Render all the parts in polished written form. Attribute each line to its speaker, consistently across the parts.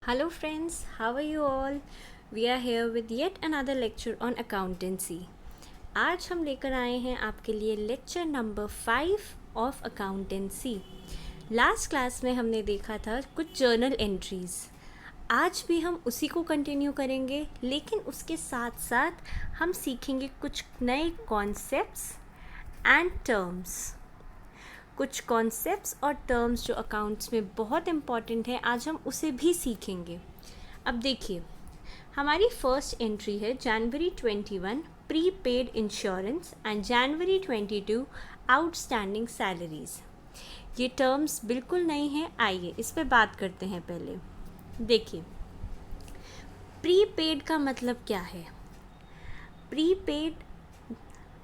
Speaker 1: Hello friends, how are you all? We are here with yet another lecture on accountancy. आज हम लेकर आए हैं आपके लिए lecture number 5 of accountancy. Last class में हमने देखा था कुछ जर्नल एंट्रीज़। आज भी हम उसी को कंटिन्यू करेंगे, लेकिन उसके साथ साथ हम सीखेंगे कुछ नए कॉन्सेप्ट्स एंड टर्म्स। कुछ कॉन्सेप्ट्स और टर्म्स जो अकाउंट्स में बहुत इम्पॉर्टेंट है, आज हम उसे भी सीखेंगे। अब देखिए, हमारी फर्स्ट एंट्री है जनवरी 21 pre paid insurance and January 22 outstanding salaries. ये टर्म्स बिल्कुल नई हैं, आइए इस पर बात करते हैं। पहले देखिए, प्री पेड का मतलब क्या है। प्री पेड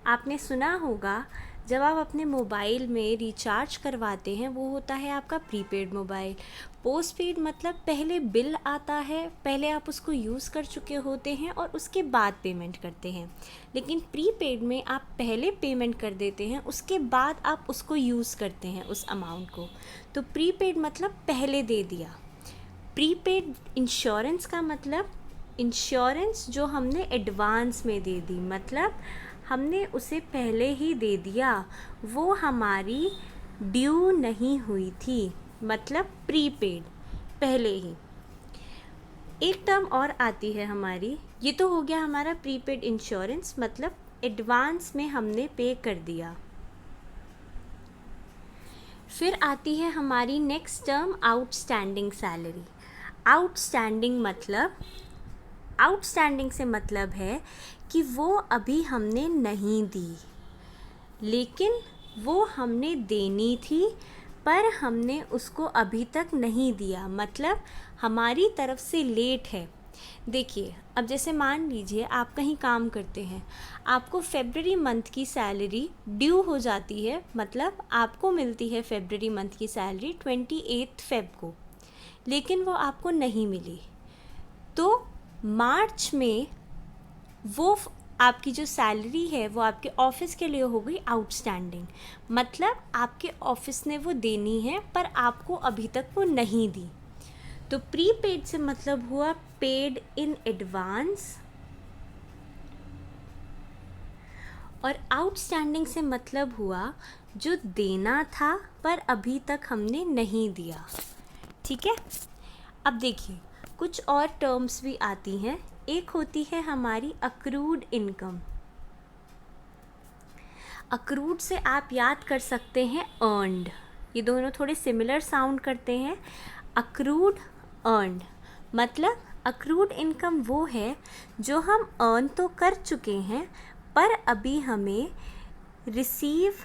Speaker 1: आपने सुना होगा, जब आप अपने मोबाइल में रिचार्ज करवाते हैं वो होता है आपका प्रीपेड मोबाइल। पोस्टपेड मतलब पहले बिल आता है, पहले आप उसको यूज़ कर चुके होते हैं और उसके बाद पेमेंट करते हैं। लेकिन प्रीपेड में आप पहले पेमेंट कर देते हैं, उसके बाद आप उसको यूज़ करते हैं उस अमाउंट को। तो प्रीपेड मतलब पहले दे दिया। प्रीपेड इंश्योरेंस का मतलब इंश्योरेंस जो हमने एडवांस में दे दी, मतलब हमने उसे पहले ही दे दिया, वो हमारी ड्यू नहीं हुई थी, मतलब प्रीपेड पहले ही। एक टर्म और आती है हमारी, ये तो हो गया हमारा प्रीपेड इंश्योरेंस, मतलब एडवांस में हमने पे कर दिया। फिर आती है हमारी next term outstanding salary. Outstanding से मतलब है कि वो अभी हमने नहीं दी, लेकिन वो हमने देनी थी पर हमने उसको अभी तक नहीं दिया, मतलब हमारी तरफ से लेट है। देखिए, अब जैसे मान लीजिए आप कहीं काम करते हैं, आपको फेब्रुअरी मंथ की सैलरी ड्यू हो जाती है, मतलब आपको मिलती है फेब्रुअरी मंथ की सैलरी 28 फेब को, लेकिन वो आपको नहीं मिली। तो मार्च में वो आपकी जो सैलरी है वो आपके ऑफिस के लिए हो गई आउटस्टैंडिंग, मतलब आपके ऑफिस ने वो देनी है पर आपको अभी तक वो नहीं दी। तो प्रीपेड से मतलब हुआ पेड इन एडवांस, और आउटस्टैंडिंग से मतलब हुआ जो देना था पर अभी तक हमने नहीं दिया। ठीक है। अब देखिए, कुछ और टर्म्स भी आती हैं। एक होती है हमारी अक्रूड इनकम। अक्रूड से आप याद कर सकते हैं अर्नड, ये दोनों थोड़े सिमिलर साउंड करते हैं। अक्रूड, अर्नड, मतलब अक्रूड इनकम वो है जो हम अर्न तो कर चुके हैं पर अभी हमें रिसीव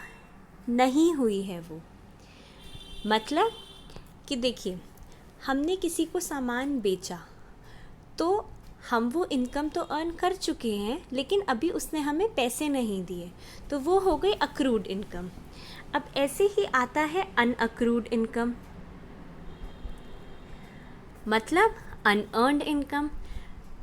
Speaker 1: नहीं हुई है वो। मतलब कि देखिए, हमने किसी को सामान बेचा तो हम वो इनकम तो अर्न कर चुके हैं, लेकिन अभी उसने हमें पैसे नहीं दिए, तो वो हो गई अक्रूड इनकम। अब ऐसे ही आता है अनअक्रूड इनकम, मतलब अनअर्न्ड इनकम।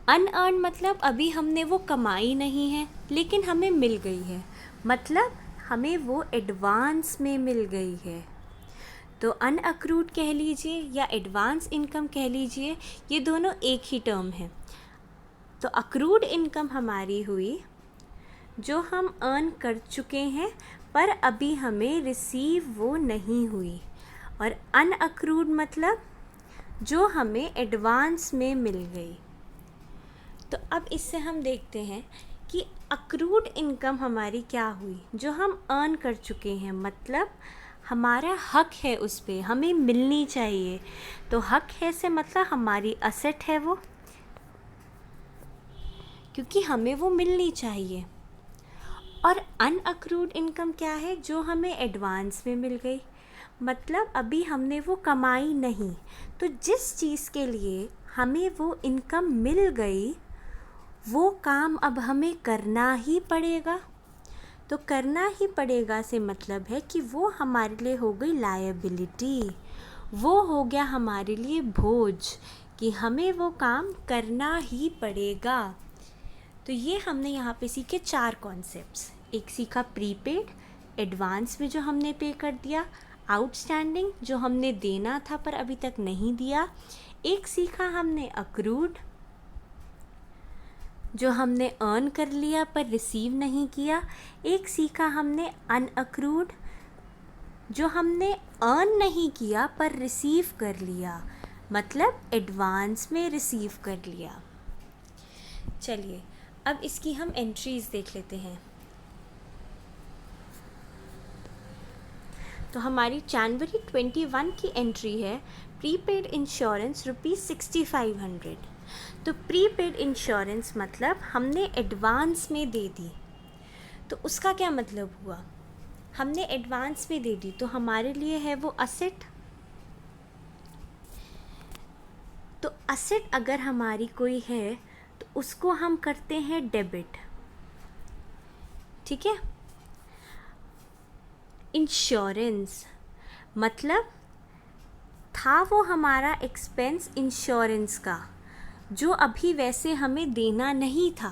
Speaker 1: अनअर्न्ड मतलब अभी हमने वो कमाई नहीं है लेकिन हमें मिल गई है, मतलब हमें वो एडवांस में मिल गई है। तो अनअक्रूड कह लीजिए या एडवांस इनकम कह लीजिए, ये दोनों एक ही टर्म है। तो अक्रूड इनकम हमारी हुई जो हम अर्न कर चुके हैं पर अभी हमें रिसीव वो नहीं हुई, और अनअक्रूड मतलब जो हमें एडवांस में मिल गई। तो अब इससे हम देखते हैं कि अक्रूड इनकम हमारी क्या हुई, जो हम अर्न कर चुके हैं, मतलब हमारा हक है उस पर, हमें मिलनी चाहिए। तो हक है से मतलब हमारी असेट है वो, क्योंकि हमें वो मिलनी चाहिए। और अनअक्रूड इनकम क्या है, जो हमें एडवांस में मिल गई, मतलब अभी हमने वो कमाई नहीं। तो जिस चीज़ के लिए हमें वो इनकम मिल गई, वो काम अब हमें करना ही पड़ेगा। तो करना ही पड़ेगा से मतलब है कि वो हमारे लिए हो गई लायबिलिटी, वो हो गया हमारे लिए बोझ कि हमें वो काम करना ही पड़ेगा। तो ये हमने यहाँ पे सीखे 4 कॉन्सेप्ट्स। एक सीखा प्रीपेड, एडवांस में जो हमने पे कर दिया, आउटस्टैंडिंग जो हमने देना था पर अभी तक नहीं दिया, एक सीखा हमने अक्रूड, जो हमने अर्न कर लिया पर रिसीव नहीं किया। एक सीखा हमने अनअक्रूड, जो हमने अर्न नहीं किया पर रिसीव कर लिया, मतलब एडवांस में रिसीव कर लिया। चलिए अब इसकी हम एंट्रीज देख लेते हैं। तो हमारी जनवरी 21 की एंट्री है प्रीपेड इंश्योरेंस ₹6500। तो प्रीपेड इंश्योरेंस मतलब हमने एडवांस में दे दी। तो उसका क्या मतलब हुआ, हमने एडवांस में दे दी तो हमारे लिए है वो असेट। तो असेट अगर हमारी कोई है तो उसको हम करते हैं डेबिट, ठीक है। इंश्योरेंस मतलब था वो हमारा एक्सपेंस इंश्योरेंस का, जो अभी वैसे हमें देना नहीं था।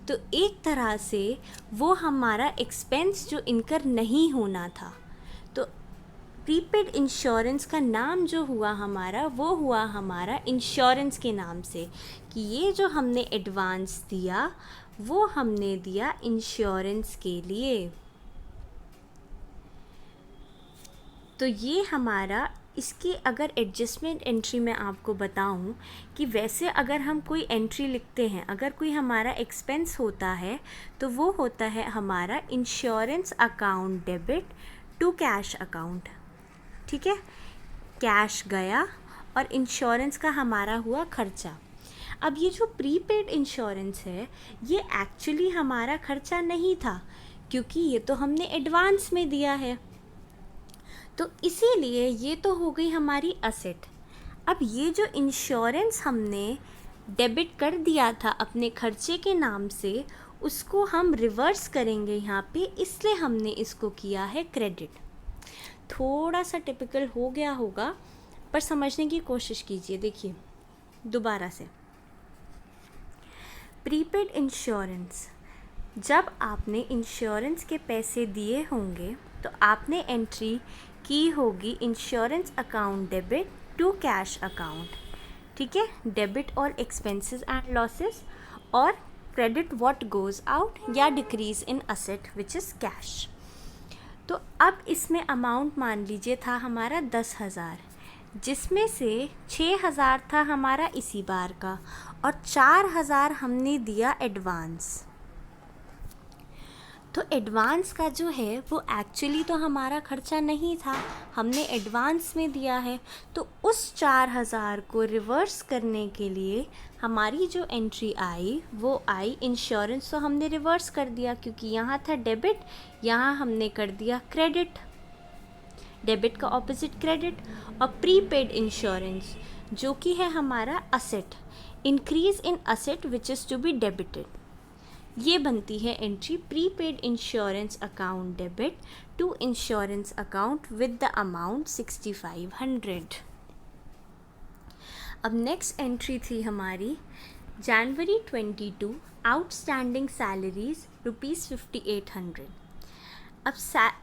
Speaker 1: तो एक तरह से वो हमारा एक्सपेंस जो इनकर नहीं होना था। तो प्रीपेड इंश्योरेंस का नाम जो हुआ हमारा, वो हुआ हमारा इंश्योरेंस के नाम से, कि ये जो हमने एडवांस दिया वो हमने दिया इंश्योरेंस के लिए। तो ये हमारा, इसकी अगर एडजस्टमेंट एंट्री में आपको बताऊं कि वैसे अगर हम कोई एंट्री लिखते हैं, अगर कोई हमारा एक्सपेंस होता है तो वो होता है हमारा insurance account debit to cash account, ठीक है। कैश गया और इंश्योरेंस का हमारा हुआ खर्चा। अब ये जो प्रीपेड इंश्योरेंस है ये एक्चुअली हमारा खर्चा नहीं था, क्योंकि ये तो हमने एडवांस में दिया है, तो इसीलिए ये तो हो गई हमारी असेट। अब ये जो इंश्योरेंस हमने डेबिट कर दिया था अपने खर्चे के नाम से, उसको हम रिवर्स करेंगे यहाँ पे, इसलिए हमने इसको किया है क्रेडिट। थोड़ा सा टिपिकल हो गया होगा पर समझने की कोशिश कीजिए। देखिए दोबारा से, प्रीपेड इंश्योरेंस, जब आपने इंश्योरेंस के पैसे दिए होंगे तो आपने एंट्री की होगी insurance account debit to cash account, ठीक है। Debit all expenses and losses और क्रेडिट व्हाट गोज़ आउट या decrease in asset which is cash. तो अब इसमें अमाउंट मान लीजिए था हमारा 10,000, जिसमें से 6,000 था हमारा इसी बार का और 4,000 हमने दिया एडवांस। तो एडवांस का जो है वो एक्चुअली तो हमारा खर्चा नहीं था, हमने एडवांस में दिया है। तो उस 4,000 को रिवर्स करने के लिए हमारी जो एंट्री आई वो आई इंश्योरेंस, तो हमने रिवर्स कर दिया, क्योंकि यहाँ था डेबिट, यहाँ हमने कर दिया क्रेडिट। डेबिट का ऑपोजिट क्रेडिट। और प्रीपेड इंश्योरेंस जो कि है हमारा asset, increase in asset which is to be debited, ये बनती है entry prepaid insurance account debit to insurance account with the amount 6500। अब नेक्स्ट एंट्री थी हमारी जनवरी 22 आउटस्टैंडिंग सैलरीज ₹5800। अब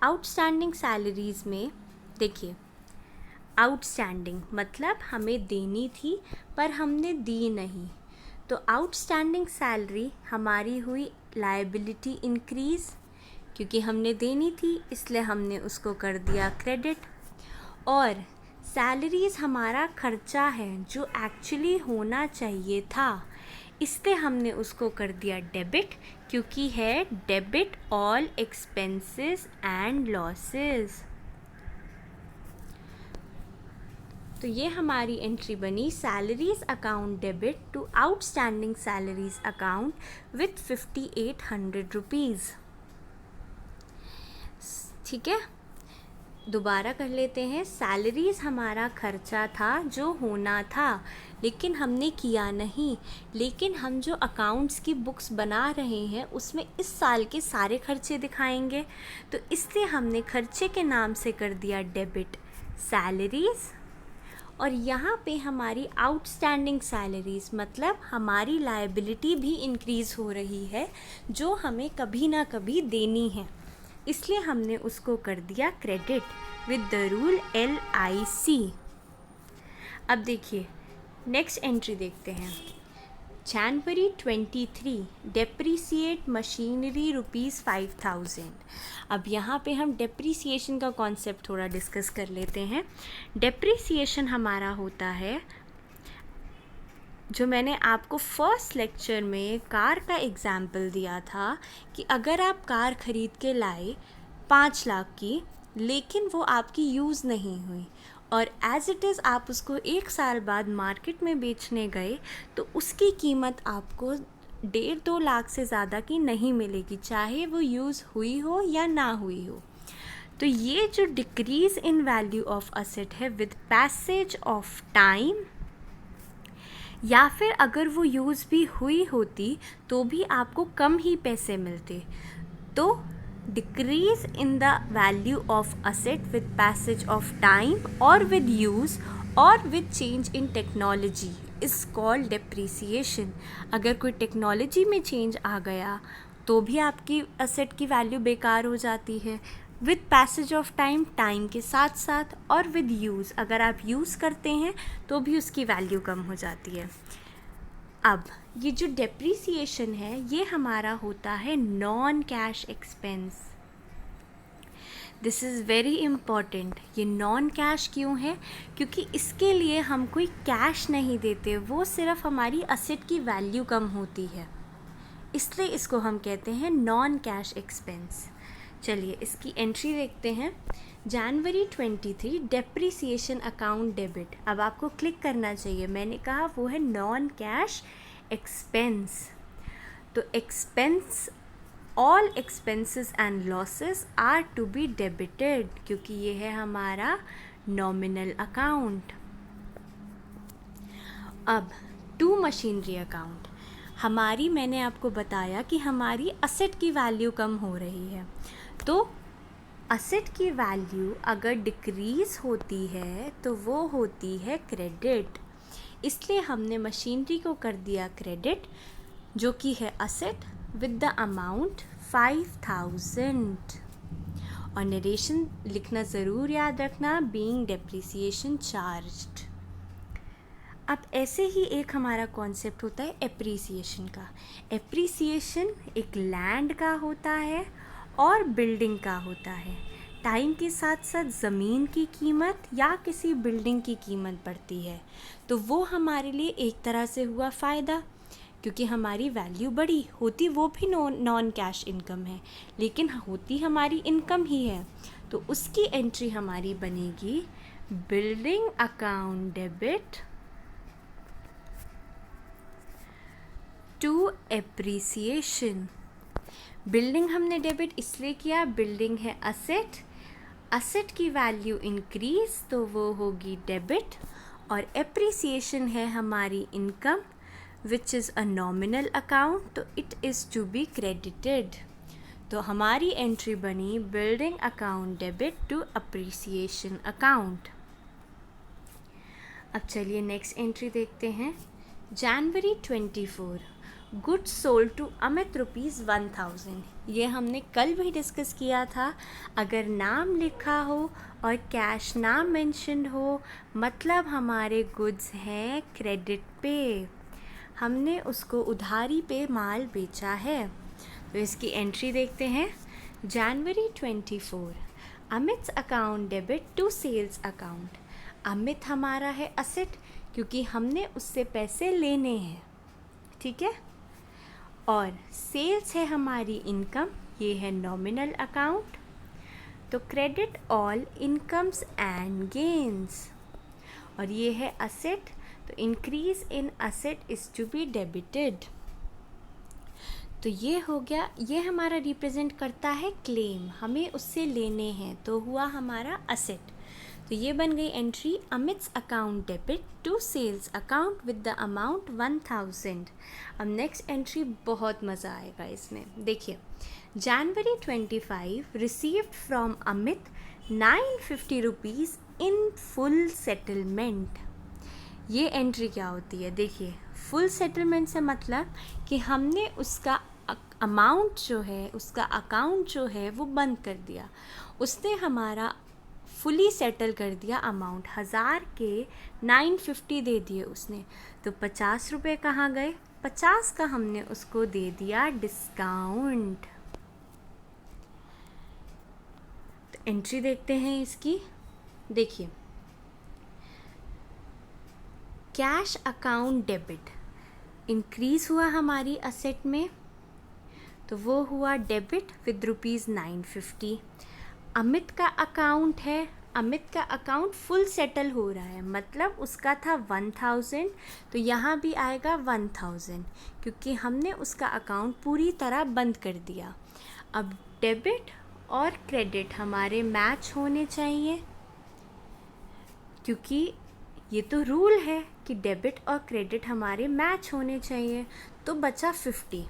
Speaker 1: आउटस्टैंडिंग सैलरीज में देखिए, आउटस्टैंडिंग मतलब हमें देनी थी पर हमने दी नहीं, तो आउटस्टैंडिंग सैलरी हमारी हुई लायबिलिटी इंक्रीज़, क्योंकि हमने देनी थी इसलिए हमने उसको कर दिया क्रेडिट। और सैलरीज़ हमारा खर्चा है जो एक्चुअली होना चाहिए था, इसलिए हमने उसको कर दिया डेबिट, क्योंकि है debit all expenses and losses. तो ये हमारी एंट्री बनी salaries account debit to outstanding salaries account with ₹5800। ठीक है, दोबारा कर लेते हैं। सैलरीज हमारा खर्चा था जो होना था, लेकिन हमने किया नहीं। लेकिन हम जो अकाउंट्स की बुक्स बना रहे हैं उसमें इस साल के सारे खर्चे दिखाएंगे, तो इसलिए हमने खर्चे के नाम से कर दिया डेबिट सैलरीज। और यहाँ पे हमारी आउटस्टैंडिंग सैलरीज़ मतलब हमारी लायबिलिटी भी इंक्रीज़ हो रही है जो हमें कभी ना कभी देनी है, इसलिए हमने उसको कर दिया credit with the rule LIC। अब देखिए नेक्स्ट एंट्री देखते हैं। January 23 depreciate machinery ₹5,000। अब यहाँ पे हम डेप्रीसिएशन का कॉन्सेप्ट थोड़ा डिस्कस कर लेते हैं। डेप्रीसिएशन हमारा होता है, जो मैंने आपको फर्स्ट लेक्चर में कार का एग्जाम्पल दिया था कि अगर आप कार ख़रीद के लाए 5 लाख की, लेकिन वो आपकी यूज़ नहीं हुई और एज़ इट इज़ आप उसको 1 साल बाद मार्केट में बेचने गए, तो उसकी कीमत आपको 1.5-2 लाख से ज़्यादा की नहीं मिलेगी, चाहे वो यूज़ हुई हो या ना हुई हो। तो ये जो decrease in value of asset है विद पैसेज ऑफ टाइम, या फिर अगर वो यूज़ भी हुई होती तो भी आपको कम ही पैसे मिलते। तो decrease in the value of asset with passage of time or with use or with change in technology is called depreciation। अगर कोई टेक्नोलॉजी में चेंज आ गया तो भी आपकी असेट की वैल्यू बेकार हो जाती है। With passage of time, time के साथ साथ, और विद यूज़, अगर आप यूज़ करते हैं तो भी उसकी वैल्यू कम हो जाती है। अब ये जो डेप्रीसिएशन है ये हमारा होता है non cash expense. This is very important. ये नॉन कैश क्यों है? क्योंकि इसके लिए हम कोई कैश नहीं देते, वो सिर्फ हमारी असेट की वैल्यू कम होती है, इसलिए इसको हम कहते हैं नॉन कैश एक्सपेंस। चलिए इसकी एंट्री देखते हैं। January 23 depreciation account debit. अब आपको क्लिक करना चाहिए, मैंने कहा वो है नॉन कैश एक्सपेंस। तो expense, all expenses and losses are to be debited, क्योंकि ये है हमारा नॉमिनल अकाउंट। अब टू मशीनरी अकाउंट, हमारी, मैंने आपको बताया कि हमारी असेट की वैल्यू कम हो रही है, तो असेट की वैल्यू अगर डिक्रीज़ होती है तो वो होती है क्रेडिट, इसलिए हमने मशीनरी को कर दिया क्रेडिट, जो कि है असेट विद द अमाउंट 5,000। और नरेशन लिखना ज़रूर याद रखना, बीइंग डेप्रीसिएशन चार्ज्ड। अब ऐसे ही एक हमारा कॉन्सेप्ट होता है एप्रीसिएशन का। एप्रीसिएशन एक लैंड का होता है और बिल्डिंग का होता है। टाइम के साथ साथ ज़मीन की कीमत या किसी बिल्डिंग की कीमत बढ़ती है, तो वो हमारे लिए एक तरह से हुआ फ़ायदा, क्योंकि हमारी वैल्यू बढ़ी। होती वो भी नॉन कैश इनकम है, लेकिन होती हमारी इनकम ही है, तो उसकी एंट्री हमारी बनेगी building account debit to appreciation. Building हमने डेबिट इसलिए किया, बिल्डिंग है असेट, असेट की वैल्यू इंक्रीज तो वो होगी डेबिट, और एप्रीसिएशन है हमारी income which is a nominal account, तो it is to be credited. तो हमारी एंट्री बनी building account debit to appreciation account. अब चलिए नेक्स्ट एंट्री देखते हैं। January 24 goods sold to Amit ₹1,000। ये हमने कल भी डिस्कस किया था। अगर नाम लिखा हो और कैश ना मेंशन्ड हो, मतलब हमारे गुड्स हैं क्रेडिट पे, हमने उसको उधारी पे माल बेचा है। तो इसकी एंट्री देखते हैं। January 24 Amit account debit to sales account. Amit हमारा है असेट, क्योंकि हमने उससे पैसे लेने हैं, ठीक है। और सेल्स है हमारी इनकम, ये है नॉमिनल अकाउंट। तो credit all incomes and gains, और ये है असेट, तो increase in asset is to be debited. तो ये हो गया, ये हमारा रिप्रेजेंट करता है क्लेम, हमें उससे लेने हैं, तो हुआ हमारा असेट। तो ये बन गई entry Amit's account debit to sales account with the amount 1,000। अब नेक्स्ट एंट्री बहुत मज़ा आएगा इसमें, देखिए। January 25 received from Amit ₹950 in full settlement. ये एंट्री क्या होती है? देखिए, फुल सेटलमेंट से मतलब कि हमने उसका अमाउंट जो है, उसका अकाउंट जो है वो बंद कर दिया। उसने हमारा फुली सेटल कर दिया अमाउंट, 1000 के 950 दे दिए उसने, तो 50 रुपये कहाँ गए, 50 का हमने उसको दे दिया डिस्काउंट। तो एंट्री देखते हैं इसकी, देखिए कैश अकाउंट डेबिट इंक्रीज हुआ हमारी असेट में, तो वो हुआ डेबिट विद ₹950। अमित का अकाउंट है, अमित का अकाउंट फुल सेटल हो रहा है, मतलब उसका था 1000, तो यहाँ भी आएगा 1000 क्योंकि हमने उसका अकाउंट पूरी तरह बंद कर दिया। अब डेबिट और क्रेडिट हमारे मैच होने चाहिए, क्योंकि ये तो रूल है कि डेबिट और क्रेडिट हमारे मैच होने चाहिए। तो बचा 50।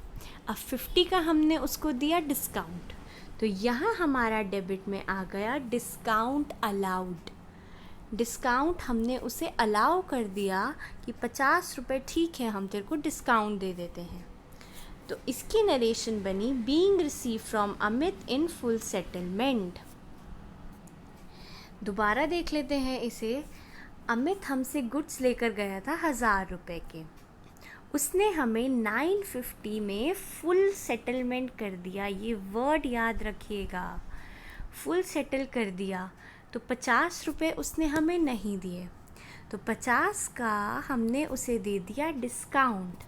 Speaker 1: अब 50 का हमने उसको दिया डिस्काउंट, तो यहाँ हमारा डेबिट में आ गया डिस्काउंट अलाउड। डिस्काउंट हमने उसे अलाउ कर दिया कि 50 रुपये ठीक है, हम तेरे को डिस्काउंट दे देते हैं। तो इसकी नरेशन बनी being receive from Amit in full settlement. दोबारा देख लेते हैं इसे। अमित हमसे गुड्स लेकर गया था 1000 रुपये के, उसने हमें 950 में फुल सेटलमेंट कर दिया, ये वर्ड याद रखिएगा, फुल सेटल कर दिया। तो 50 रुपये उसने हमें नहीं दिए, तो 50 का हमने उसे दे दिया डिस्काउंट,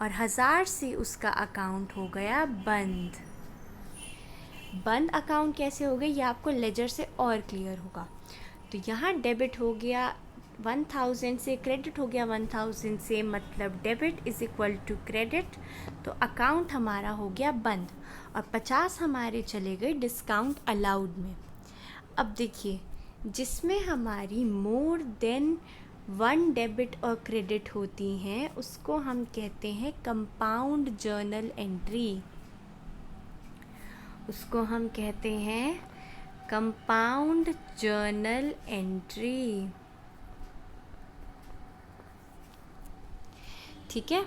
Speaker 1: और 1000 से उसका अकाउंट हो गया बंद। बंद अकाउंट कैसे हो गया ये आपको लेजर से और क्लियर होगा। तो यहाँ डेबिट हो गया 1000 से, क्रेडिट हो गया 1000 से, मतलब debit is equal to credit, तो अकाउंट हमारा हो गया बंद, और 50 हमारे चले गए डिस्काउंट अलाउड में। अब देखिए, जिसमें हमारी मोर देन 1 डेबिट और क्रेडिट होती हैं उसको हम कहते हैं कंपाउंड जर्नल एंट्री, उसको हम कहते हैं कंपाउंड जर्नल एंट्री। ठीक है,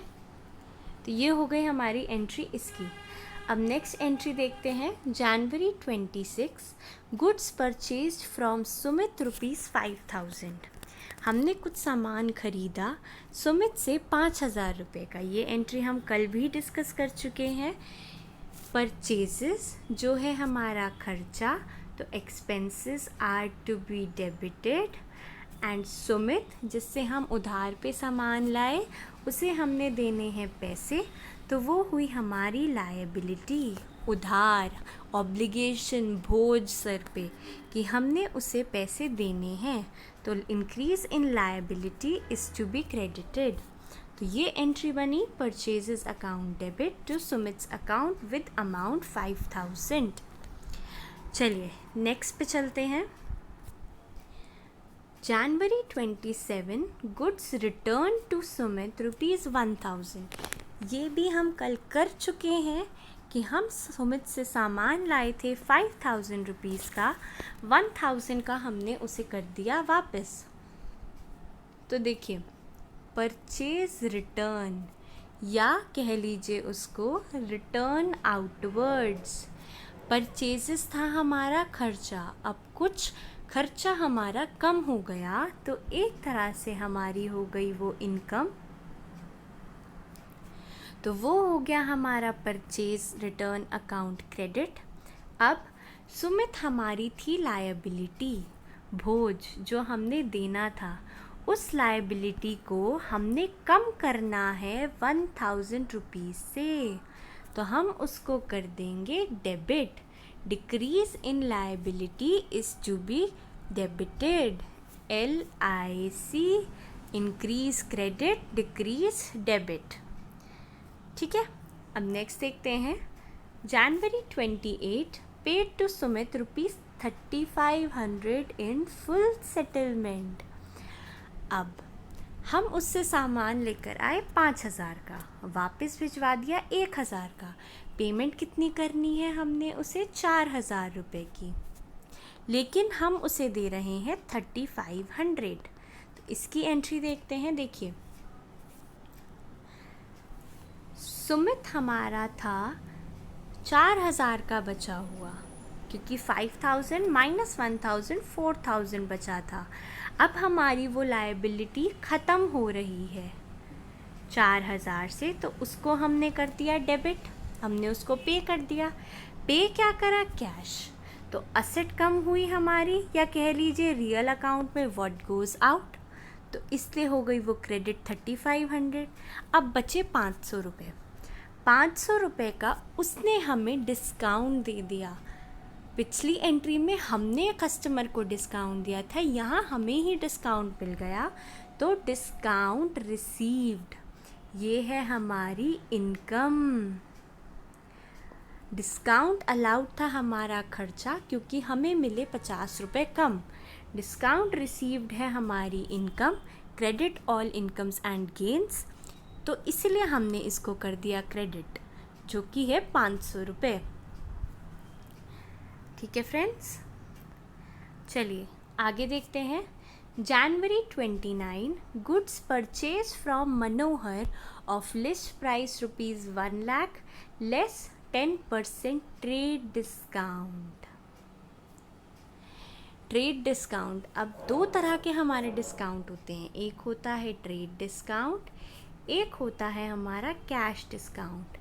Speaker 1: तो ये हो गई हमारी एंट्री इसकी। अब नेक्स्ट एंट्री देखते हैं। जनवरी 26 गुड्स परचेज्ड फ्रॉम सुमित ₹5000। हमने कुछ सामान खरीदा सुमित से 5000 रुपये का, ये एंट्री हम कल भी डिस्कस कर चुके हैं। परचेजेस जो है हमारा खर्चा, तो expenses are to be debited, and Sumit जिससे हम उधार पे सामान लाए उसे हमने देने हैं पैसे, तो वो हुई हमारी लायबिलिटी, उधार, ऑब्लिगेशन, बोझ सर पे कि हमने उसे पैसे देने हैं, तो increase in liability is to be credited. तो ये एंट्री बनी purchases account debit to Sumit's account with amount 5000। चलिए नेक्स्ट पे चलते हैं। January 27 goods return to Sumit ₹1000। ये भी हम कल कर चुके हैं कि हम सुमित से सामान लाए थे 5000 रुपीज़ का, 1000 का हमने उसे कर दिया वापस। तो देखिए परचेज रिटर्न, या कह लीजिए उसको रिटर्न आउटवर्ड्स। परचेजेस था हमारा खर्चा, अब कुछ खर्चा हमारा कम हो गया, तो एक तरह से हमारी हो गई वो इनकम, तो वो हो गया हमारा परचेज रिटर्न अकाउंट क्रेडिट। अब सुमित हमारी थी लायबिलिटी, बोझ जो हमने देना था, उस लायबिलिटी को हमने कम करना है 1000 रुपीज़ से, तो हम उसको कर देंगे debit. Decrease in liability is to be debited, LIC, increase credit, decrease debit. ठीक है, अब नेक्स्ट देखते हैं। January 28 paid to Sumit ₹3500 in full settlement. अब हम उससे सामान लेकर आए 5000 का, वापस भिजवा दिया 1000 का, पेमेंट कितनी करनी है हमने उसे 4000 रुपये की, लेकिन हम उसे दे रहे हैं 3500। तो इसकी एंट्री देखते हैं। देखिए सुमित हमारा था 4000 का बचा हुआ, क्योंकि 5000 माइनस 1000 4000 बचा था। अब हमारी वो लायबिलिटी ख़त्म हो रही है 4000 से, तो उसको हमने कर दिया डेबिट, हमने उसको पे कर दिया। पे क्या करा? कैश। तो असेट कम हुई हमारी, या कह लीजिए रियल अकाउंट में व्हाट गोज़ आउट, तो इसलिए हो गई वो क्रेडिट 3500। अब बचे 500 रुपये। 500 रुपये का उसने हमें डिस्काउंट दे दिया। पिछली एंट्री में हमने कस्टमर को डिस्काउंट दिया था, यहाँ हमें ही डिस्काउंट मिल गया, तो डिस्काउंट रिसीव्ड, ये है हमारी इनकम। डिस्काउंट अलाउड था हमारा खर्चा, क्योंकि हमें मिले 50 रुपये कम। डिस्काउंट रिसीव्ड है हमारी income, credit all incomes and gains, तो इसलिए हमने इसको कर दिया क्रेडिट, जो कि है 500 रुपये। ठीक है फ्रेंड्स, चलिए आगे देखते हैं। January 29, goods purchased from Manohar of list price rupees 1 lakh less 10% trade discount। Trade discount, अब दो तरह के हमारे डिस्काउंट होते हैं, एक होता है ट्रेड डिस्काउंट, एक होता है हमारा कैश डिस्काउंट।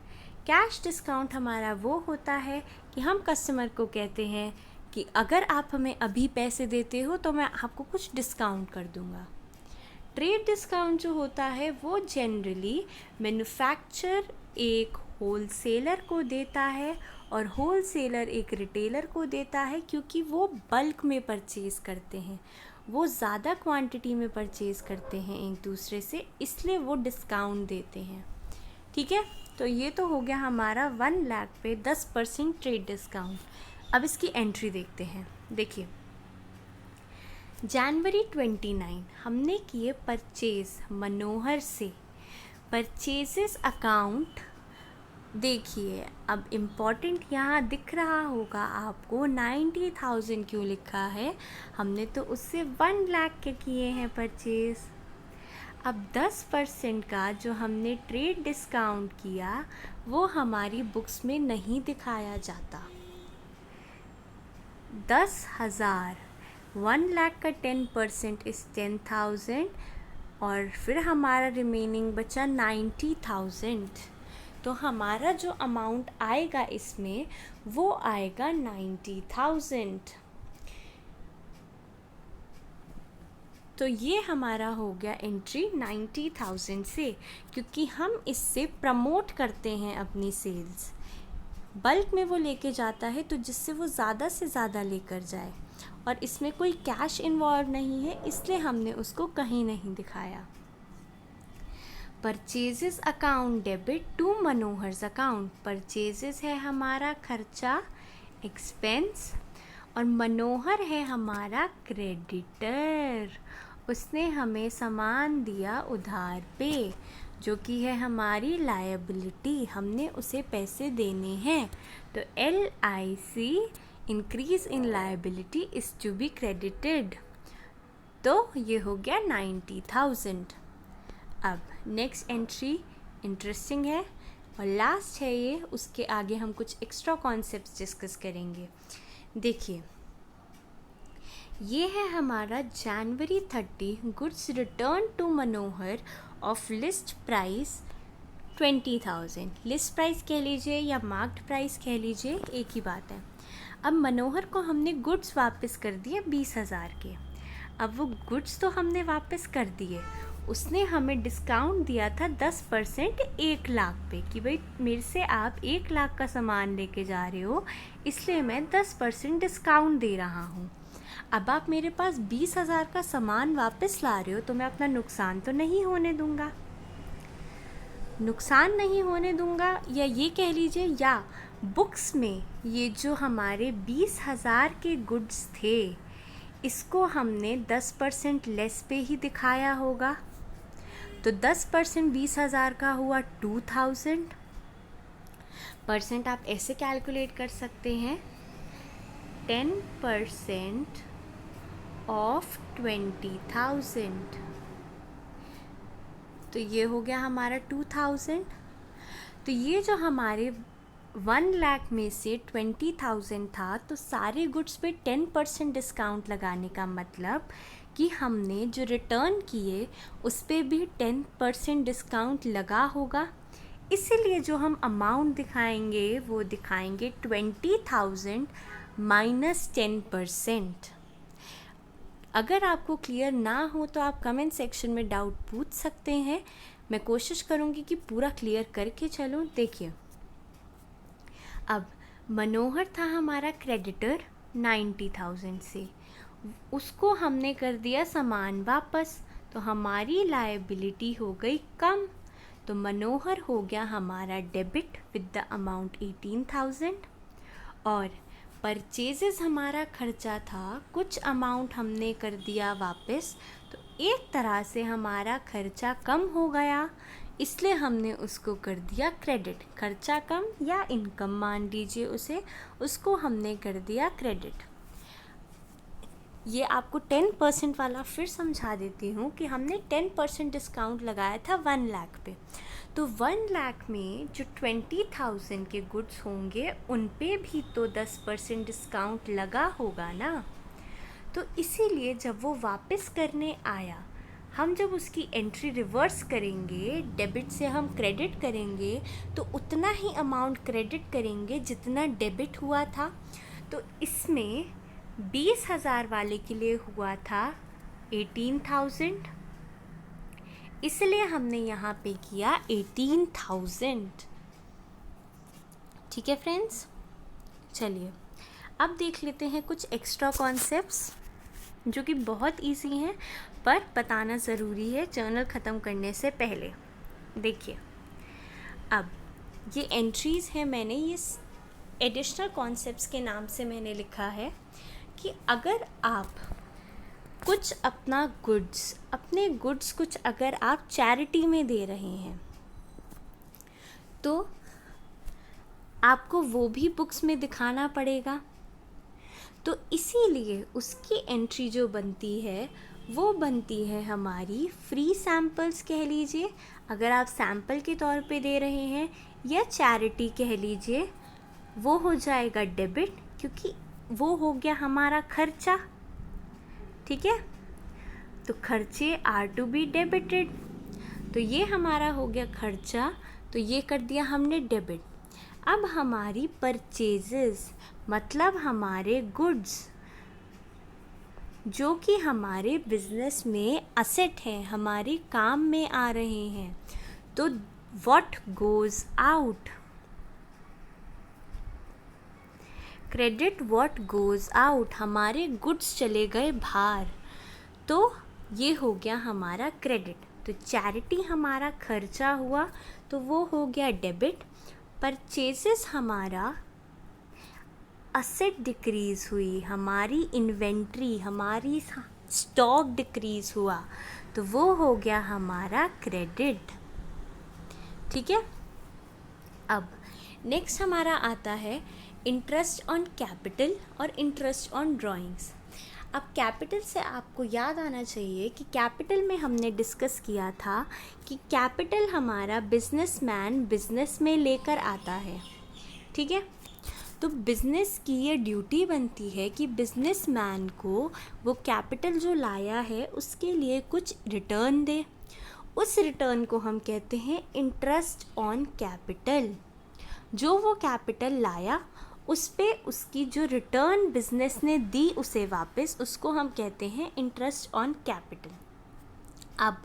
Speaker 1: कैश डिस्काउंट हमारा वो होता है कि हम कस्टमर को कहते हैं कि अगर आप हमें अभी पैसे देते हो तो मैं आपको कुछ डिस्काउंट कर दूंगा। ट्रेड डिस्काउंट जो होता है वो जनरली मैन्युफैक्चरर एक होलसेलर को देता है और होलसेलर एक रिटेलर को देता है, क्योंकि वो बल्क में परचेज़ करते हैं, वो ज़्यादा क्वांटिटी में परचेज़ करते हैं एक दूसरे से, इसलिए वो डिस्काउंट देते हैं। ठीक है, तो ये तो हो गया हमारा 1 लाख पे 10% ट्रेड डिस्काउंट। अब इसकी एंट्री देखते हैं। देखिए, January 29 हमने किए परचेज़ मनोहर से, परचेजेस अकाउंट देखिए। अब इम्पॉर्टेंट यहाँ दिख रहा होगा आपको 90,000 क्यों लिखा है, हमने तो उससे 1 लाख के किए हैं परचेज़। अब 10% का जो हमने ट्रेड डिस्काउंट किया वो हमारी बुक्स में नहीं दिखाया जाता। 10,000, 1 लाख का 10% इस 10,000, और फिर हमारा रिमेनिंग बचा 90,000। तो हमारा जो अमाउंट आएगा इसमें वो आएगा 90,000। तो ये हमारा हो गया एंट्री 90,000 से, क्योंकि हम इससे प्रमोट करते हैं अपनी सेल्स। बल्क में वो लेके जाता है तो जिससे वो ज़्यादा से ज़्यादा लेकर जाए, और इसमें कोई कैश इन्वॉल्व नहीं है, इसलिए हमने उसको कहीं नहीं दिखाया। Purchases account debit to Manohar's account, purchases है हमारा खर्चा, एक्सपेंस, और मनोहर है हमारा क्रेडिटर, उसने हमें सामान दिया उधार पे, जो कि है हमारी लायबिलिटी, हमने उसे पैसे देने हैं। तो LIC increase in liability is to be credited, तो ये हो गया 90,000। अब नेक्स्ट एंट्री इंटरेस्टिंग है और लास्ट है ये, उसके आगे हम कुछ एक्स्ट्रा कॉन्सेप्ट्स डिस्कस करेंगे। देखिए, ये है हमारा January 30 goods return to Manohar of list price 20,000। List price कह लीजिए या मार्क्ड प्राइस कह लीजिए, एक ही बात है। अब मनोहर को हमने गुड्स वापस कर दिए 20,000 के। अब वो गुड्स तो हमने वापस कर दिए, उसने हमें डिस्काउंट दिया था 10% 1 लाख पे, कि भाई मेरे से आप 1 लाख का सामान लेके जा रहे हो, इसलिए मैं 10% डिस्काउंट दे रहा हूँ। अब आप मेरे पास 20,000 का सामान वापस ला रहे हो, तो मैं अपना नुकसान तो नहीं होने दूंगा, नुकसान नहीं होने दूंगा, या ये कह लीजिए, या बुक्स में ये जो हमारे 20,000 के गुड्स थे इसको हमने 10% लेस पे ही दिखाया होगा, तो 10% 20,000 का हुआ 2,000 परसेंट। आप ऐसे कैलकुलेट कर सकते हैं, 10% ऑफ 20,000, तो ये हो गया हमारा 2,000। तो ये जो हमारे 1 लाख में से 20,000 था, तो सारे गुड्स पे 10% डिस्काउंट लगाने का मतलब कि हमने जो रिटर्न किए उस पे भी 10% डिस्काउंट लगा होगा। इसीलिए जो हम अमाउंट दिखाएंगे वो दिखाएंगे 20,000 माइनस 10%। अगर आपको क्लियर ना हो तो आप कमेंट सेक्शन में डाउट पूछ सकते हैं, मैं कोशिश करूँगी कि पूरा क्लियर करके चलूँ। देखिए, अब मनोहर था हमारा क्रेडिटर 90,000 से, उसको हमने कर दिया सामान वापस, तो हमारी लायबिलिटी हो गई कम, तो मनोहर हो गया हमारा डेबिट विद द अमाउंट 18,000। और परचेजेस हमारा खर्चा था, कुछ अमाउंट हमने कर दिया वापस, तो एक तरह से हमारा खर्चा कम हो गया, इसलिए हमने उसको कर दिया क्रेडिट। खर्चा कम या इनकम मान लीजिए उसे, उसको हमने कर दिया क्रेडिट। ये आपको 10% वाला फिर समझा देती हूँ कि हमने 10% डिस्काउंट लगाया था 1 लाख पे, तो 1 लाख में जो 20,000 के गुड्स होंगे उन पे भी तो 10% डिस्काउंट लगा होगा ना। तो इसीलिए जब वो वापस करने आया, हम जब उसकी एंट्री रिवर्स करेंगे, डेबिट से हम क्रेडिट करेंगे, तो उतना ही अमाउंट क्रेडिट करेंगे जितना डेबिट हुआ था। तो इसमें 20,000 वाले के लिए हुआ था 18,000, इसलिए हमने यहाँ पे किया 18,000। ठीक है फ्रेंड्स, चलिए अब देख लेते हैं कुछ एक्स्ट्रा कॉन्सेप्ट्स जो कि बहुत इजी हैं पर बताना ज़रूरी है जर्नल ख़त्म करने से पहले। देखिए, अब ये एंट्रीज़ हैं, मैंने ये एडिशनल कॉन्सेप्ट्स के नाम से मैंने लिखा है कि अगर आप कुछ अपने गुड्स कुछ अगर आप चैरिटी में दे रहे हैं तो आपको वो भी बुक्स में दिखाना पड़ेगा। तो इसीलिए उसकी एंट्री जो बनती है वो बनती है हमारी फ्री सैम्पल्स कह लीजिए, अगर आप सैम्पल के तौर पे दे रहे हैं, या चैरिटी कह लीजिए, वो हो जाएगा डेबिट, क्योंकि वो हो गया हमारा खर्चा। ठीक है, तो खर्चे आर टू बी डेबिटेड, तो ये हमारा हो गया खर्चा, तो ये कर दिया हमने डेबिट। अब हमारी परचेजेस मतलब हमारे गुड्स जो कि हमारे बिजनेस में असेट हैं, हमारे काम में आ रहे हैं, तो what goes out, credit what goes out, हमारे गुड्स चले गए बाहर, तो ये हो गया हमारा क्रेडिट। तो चैरिटी हमारा खर्चा हुआ तो वो हो गया डेबिट। परचेजेस हमारा असेट डिक्रीज़ हुई, हमारी इन्वेंट्री, हमारी स्टॉक डिक्रीज़ हुआ, तो वो हो गया हमारा क्रेडिट। ठीक है, अब नेक्स्ट हमारा आता है इंटरेस्ट ऑन कैपिटल और इंटरेस्ट ऑन ड्राइंग्स। अब कैपिटल से आपको याद आना चाहिए कि कैपिटल में हमने डिस्कस किया था कि कैपिटल हमारा बिजनेसमैन बिजनेस में लेकर आता है। ठीक है, तो बिज़नेस की ये ड्यूटी बनती है कि बिजनेसमैन को वो कैपिटल जो लाया है उसके लिए कुछ रिटर्न दे। उस रिटर्न को हम कहते हैं इंटरेस्ट ऑन कैपिटल। जो वो कैपिटल लाया उस पे उसकी जो रिटर्न बिजनेस ने दी उसे वापस, उसको हम कहते हैं इंटरेस्ट ऑन कैपिटल। अब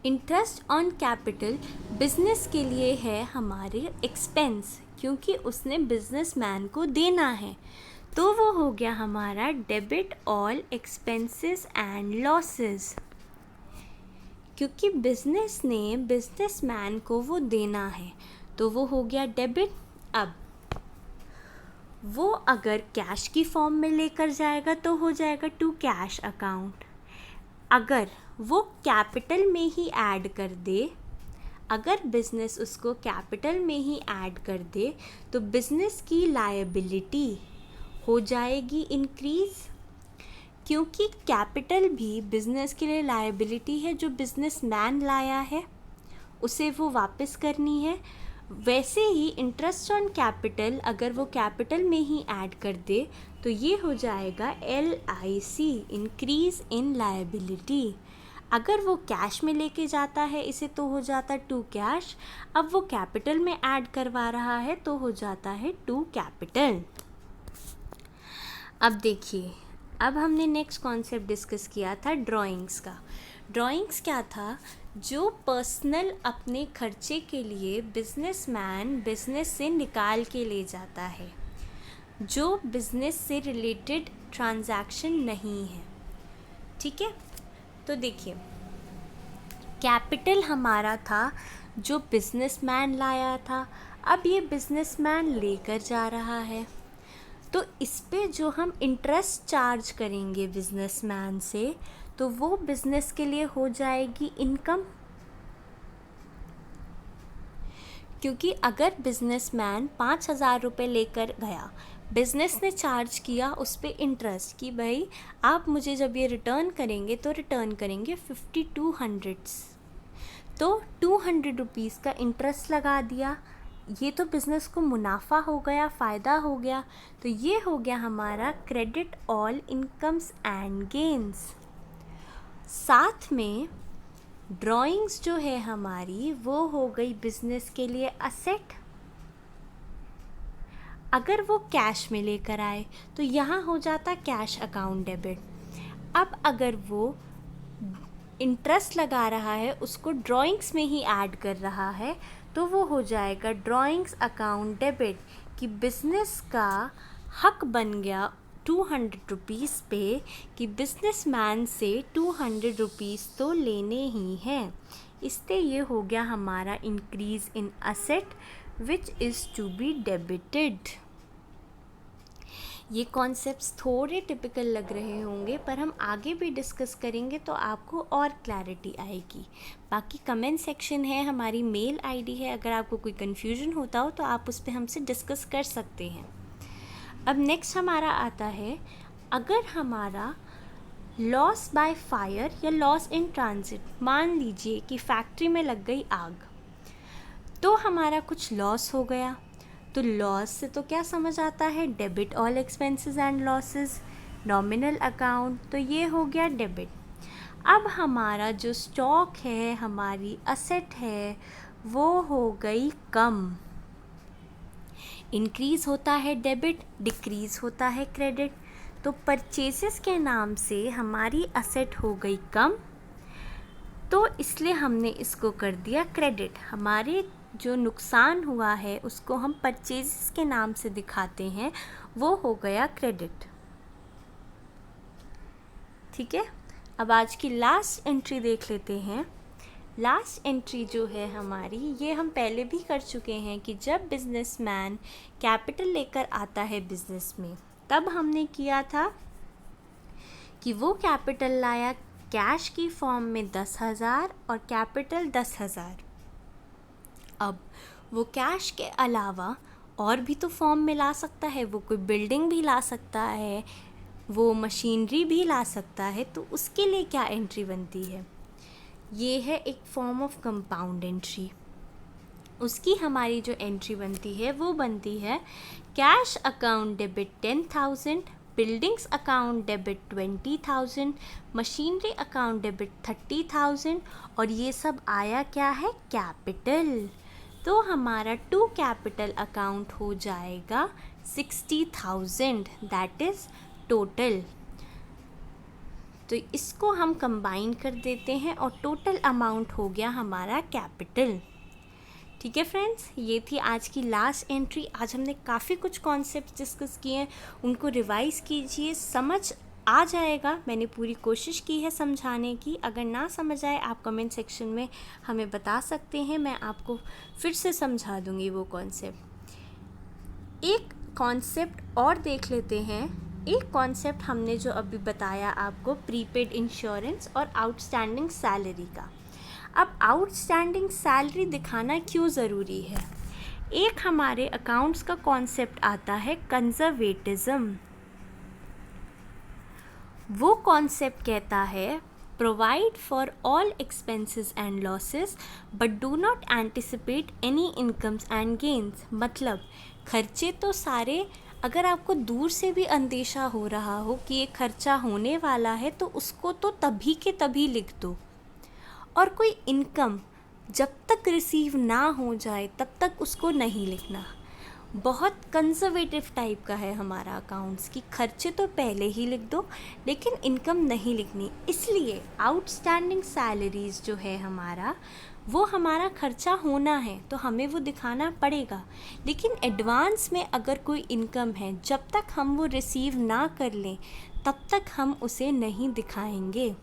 Speaker 1: इंटरेस्ट ऑन कैपिटल बिजनेस के लिए है हमारे एक्सपेंस, क्योंकि उसने बिजनेसमैन को देना है, तो वो हो गया हमारा debit all expenses and losses, क्योंकि बिजनेस ने बिजनेसमैन को वो देना है, तो वो हो गया डेबिट। अब वो अगर कैश की फॉर्म में लेकर जाएगा तो हो जाएगा टू कैश अकाउंट। अगर वो कैपिटल में ही ऐड कर दे, अगर बिज़नेस उसको कैपिटल में ही ऐड कर दे, तो बिज़नेस की लायबिलिटी हो जाएगी इंक्रीज़, क्योंकि कैपिटल भी बिज़नेस के लिए लायबिलिटी है, जो बिज़नेसमैन लाया है उसे वो वापस करनी है। वैसे ही इंटरेस्ट ऑन कैपिटल अगर वो कैपिटल में ही ऐड कर दे तो ये हो जाएगा LIC, इंक्रीज़ इन लायबिलिटी। अगर वो कैश में लेके जाता है इसे तो हो जाता टू कैश, अब वो कैपिटल में ऐड करवा रहा है तो हो जाता है टू कैपिटल। अब देखिए, अब हमने नेक्स्ट कॉन्सेप्ट डिस्कस किया था ड्राइंग्स का। ड्राइंग्स क्या था? जो पर्सनल अपने खर्चे के लिए बिजनेसमैन बिजनेस से निकाल के ले जाता है, जो बिजनेस से रिलेटेड ट्रांजैक्शन नहीं है। ठीक है, तो देखिए कैपिटल हमारा था जो बिजनेसमैन लाया था, अब ये बिजनेसमैन लेकर जा रहा है, तो इस पे जो हम इंटरेस्ट चार्ज करेंगे बिजनेसमैन से तो वो बिजनेस के लिए हो जाएगी इनकम। क्योंकि अगर बिजनेसमैन 5,000 रुपये लेकर गया, बिजनेस ने चार्ज किया उस पर इंटरेस्ट कि भाई आप मुझे जब ये रिटर्न करेंगे तो रिटर्न करेंगे 5200, तो 200 रुपीज़ का इंटरेस्ट लगा दिया। ये तो बिज़नेस को मुनाफा हो गया, फ़ायदा हो गया, तो ये हो गया हमारा credit all incomes and gains. साथ में ड्राइंग्स जो है हमारी वो हो गई बिजनेस के लिए असेट। अगर वो कैश में लेकर आए तो यहाँ हो जाता कैश अकाउंट डेबिट। अब अगर वो इंटरेस्ट लगा रहा है उसको ड्राइंग्स में ही ऐड कर रहा है तो वो हो जाएगा ड्राइंग्स अकाउंट डेबिट, कि बिजनेस का हक बन गया 200 रुपीज़ पे कि बिजनेसमैन से 200 रुपीज़ तो लेने ही हैं। इससे ये हो गया हमारा increase in asset which is to be debited. ये कॉन्सेप्ट्स थोड़े टिपिकल लग रहे होंगे पर हम आगे भी डिस्कस करेंगे तो आपको और क्लैरिटी आएगी। बाकी कमेंट सेक्शन है, हमारी मेल आईडी है, अगर आपको कोई कन्फ्यूजन होता हो तो आप उस पर हमसे डिस्कस कर सकते हैं। अब नेक्स्ट हमारा आता है, अगर हमारा लॉस बाय फायर या लॉस इन ट्रांजिट, मान लीजिए कि फैक्ट्री में लग गई आग तो हमारा कुछ लॉस हो गया, तो लॉस से तो क्या समझ आता है, debit all expenses and losses, nominal account, तो ये हो गया डेबिट। अब हमारा जो स्टॉक है, हमारी असेट है, वो हो गई कम। इंक्रीज़ होता है डेबिट, डिक्रीज़ होता है क्रेडिट, तो परचेसेस के नाम से हमारी असेट हो गई कम, तो इसलिए हमने इसको कर दिया क्रेडिट। हमारे जो नुकसान हुआ है उसको हम परचेसेस के नाम से दिखाते हैं, वो हो गया क्रेडिट। ठीक है, अब आज की लास्ट एंट्री देख लेते हैं। लास्ट एंट्री जो है हमारी, ये हम पहले भी कर चुके हैं कि जब बिजनेसमैन कैपिटल लेकर आता है बिजनेस में, तब हमने किया था कि वो कैपिटल लाया कैश की फॉर्म में 10,000 और कैपिटल 10,000। अब वो कैश के अलावा और भी तो फॉर्म में ला सकता है, वो कोई बिल्डिंग भी ला सकता है, वो मशीनरी भी ला सकता है, तो उसके लिए क्या एंट्री बनती है, ये है एक फॉर्म ऑफ कंपाउंड एंट्री। उसकी हमारी जो एंट्री बनती है वो बनती है cash account debit 10,000, buildings account debit 20,000, machinery account debit 30,000, और ये सब आया क्या है, कैपिटल। तो हमारा टू कैपिटल अकाउंट हो जाएगा 60,000, दैट इज़ टोटल। तो इसको हम कंबाइन कर देते हैं और टोटल अमाउंट हो गया हमारा कैपिटल। ठीक है फ्रेंड्स, ये थी आज की लास्ट एंट्री। आज हमने काफ़ी कुछ कॉन्सेप्ट डिस्कस किए हैं, उनको रिवाइज़ कीजिए, समझ आ जाएगा। मैंने पूरी कोशिश की है समझाने की। अगर ना समझ आए आप कमेंट सेक्शन में हमें बता सकते हैं, मैं आपको फिर से समझा दूँगी वो कॉन्सेप्ट। एक कॉन्सेप्ट और देख लेते हैं। एक कॉन्सेप्ट हमने जो अभी बताया आपको, प्रीपेड इंश्योरेंस और आउटस्टैंडिंग सैलरी का। अब आउटस्टैंडिंग सैलरी दिखाना क्यों ज़रूरी है? एक हमारे अकाउंट्स का कॉन्सेप्ट आता है कंजर्वेटिज्म। वो कॉन्सेप्ट कहता है Provide for all expenses and losses but do not anticipate any incomes and gains। मतलब खर्चे तो सारे, अगर आपको दूर से भी अंदेशा हो रहा हो कि ये खर्चा होने वाला है तो उसको तो तभी के तभी लिख दो, और कोई इनकम जब तक रिसीव ना हो जाए तब तक उसको नहीं लिखना। बहुत कंजर्वेटिव टाइप का है हमारा अकाउंट्स की, खर्चे तो पहले ही लिख दो लेकिन इनकम नहीं लिखनी। इसलिए आउटस्टैंडिंग सैलरीज जो है हमारा, वो हमारा खर्चा होना है तो हमें वो दिखाना पड़ेगा, लेकिन एडवांस में अगर कोई इनकम है जब तक हम वो रिसीव ना कर लें तब तक हम उसे नहीं दिखाएंगे।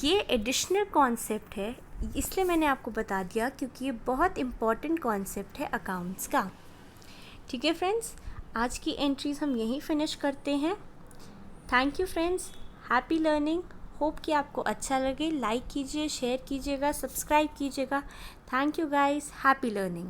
Speaker 1: ये एडिशनल कॉन्सेप्ट है, इसलिए मैंने आपको बता दिया क्योंकि ये बहुत इम्पॉर्टेंट कॉन्सेप्ट है अकाउंट्स का। ठीक है फ्रेंड्स, आज की एंट्रीज हम यहीं फिनिश करते हैं। Thank you friends, happy learning. Hope कि आपको अच्छा लगे। लाइक कीजिए, शेयर कीजिएगा, सब्सक्राइब कीजिएगा। Thank you guys, happy learning.